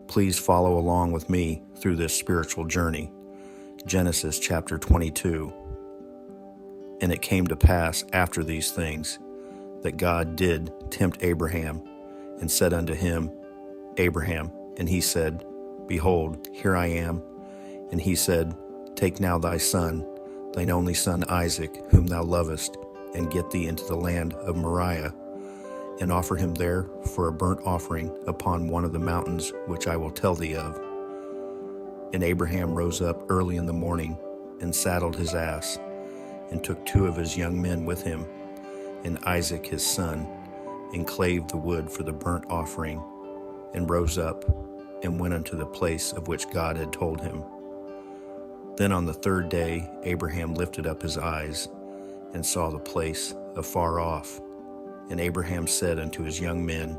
Please follow along with me through this spiritual journey. Genesis chapter 22. And it came to pass after these things that God did tempt Abraham, and said unto him, Abraham. And he said, Behold, here I am. And he said, Take now thy son, thine only son Isaac, whom thou lovest, and get thee into the land of Moriah, and offer him there for a burnt offering upon one of the mountains which I will tell thee of. And Abraham rose up early in the morning, and saddled his ass, and took 2 of his young men with him, and Isaac his son, and clave the wood for the burnt offering, and rose up, and went unto the place of which God had told him. Then on the 3rd day Abraham lifted up his eyes, and saw the place afar off. And Abraham said unto his young men,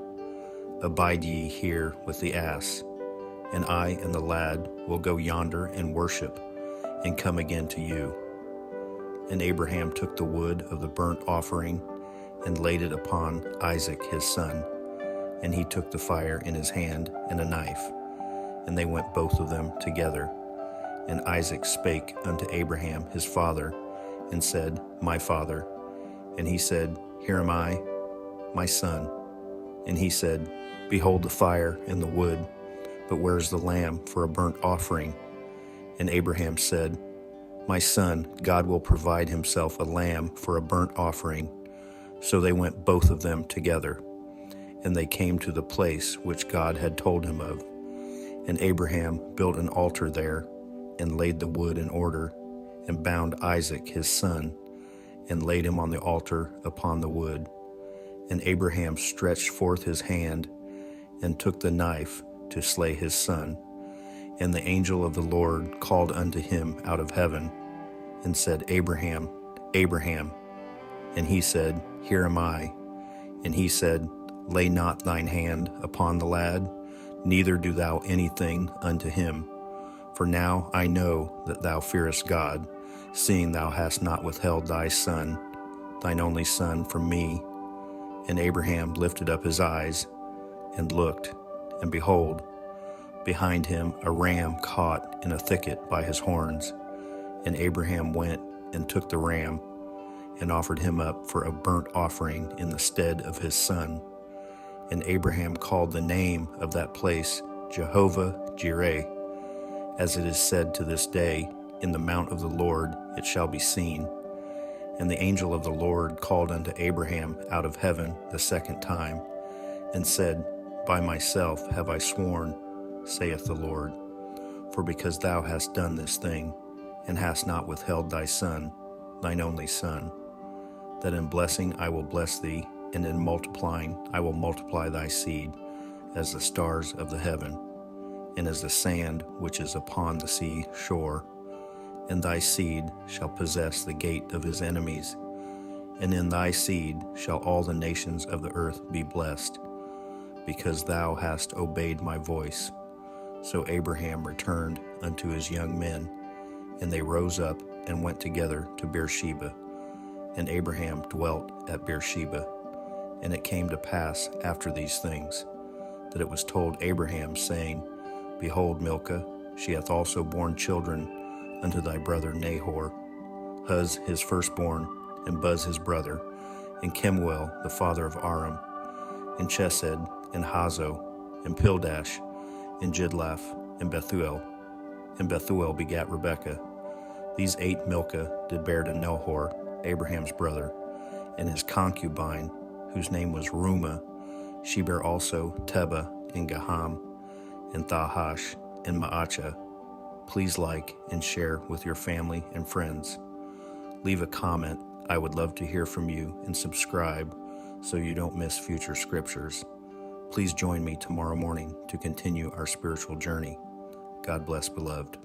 Abide ye here with the ass, and I and the lad will go yonder and worship, and come again to you. And Abraham took the wood of the burnt offering, and laid it upon Isaac his son. And he took the fire in his hand and a knife, and they went both of them together. And Isaac spake unto Abraham his father, and said, My father. And he said, Here am I, my son. And he said, Behold the fire and the wood, but where is the lamb for a burnt offering? And Abraham said, My son, God will provide himself a lamb for a burnt offering. So they went both of them together, and they came to the place which God had told him of. And Abraham built an altar there, and laid the wood in order, and bound Isaac his son, and laid him on the altar upon the wood. And Abraham stretched forth his hand, and took the knife to slay his son. And the angel of the Lord called unto him out of heaven, and said, Abraham, Abraham. And he said, Here am I. And he said, Lay not thine hand upon the lad, neither do thou anything unto him. For now I know that thou fearest God, seeing thou hast not withheld thy son, thine only son, from me. And Abraham lifted up his eyes, and looked, and behold, behind him a ram caught in a thicket by his horns. And Abraham went and took the ram, and offered him up for a burnt offering in the stead of his son. And Abraham called the name of that place Jehovah-Jireh, as it is said to this day, In the mount of the Lord it shall be seen. And the angel of the Lord called unto Abraham out of heaven the 2nd time, and said, By myself have I sworn, saith the Lord, for because thou hast done this thing, and hast not withheld thy son, thine only son, that in blessing I will bless thee, and in multiplying I will multiply thy seed, as the stars of the heaven, and as the sand which is upon the sea shore. And thy seed shall possess the gate of his enemies, and in thy seed shall all the nations of the earth be blessed, because thou hast obeyed my voice. So Abraham returned unto his young men, and they rose up and went together to Beersheba. And Abraham dwelt at Beersheba. And it came to pass after these things, that it was told Abraham, saying, Behold, Milcah, she hath also borne children unto thy brother Nahor, Huz his firstborn, and Buz his brother, and Kemuel the father of Aram, and Chesed, and Hazo, and Pildash, and Jidlaph, and Bethuel. And Bethuel begat Rebekah. These 8 Milcah did bear to Nahor, Abraham's brother, and his concubine, whose name was Reumah. She bare also Tebah, and Gaham, and Thahash, and Maachah. Please like and share with your family and friends. Leave a comment. I would love to hear from you, and subscribe so you don't miss future scriptures. Please join me tomorrow morning to continue our spiritual journey. God bless, beloved.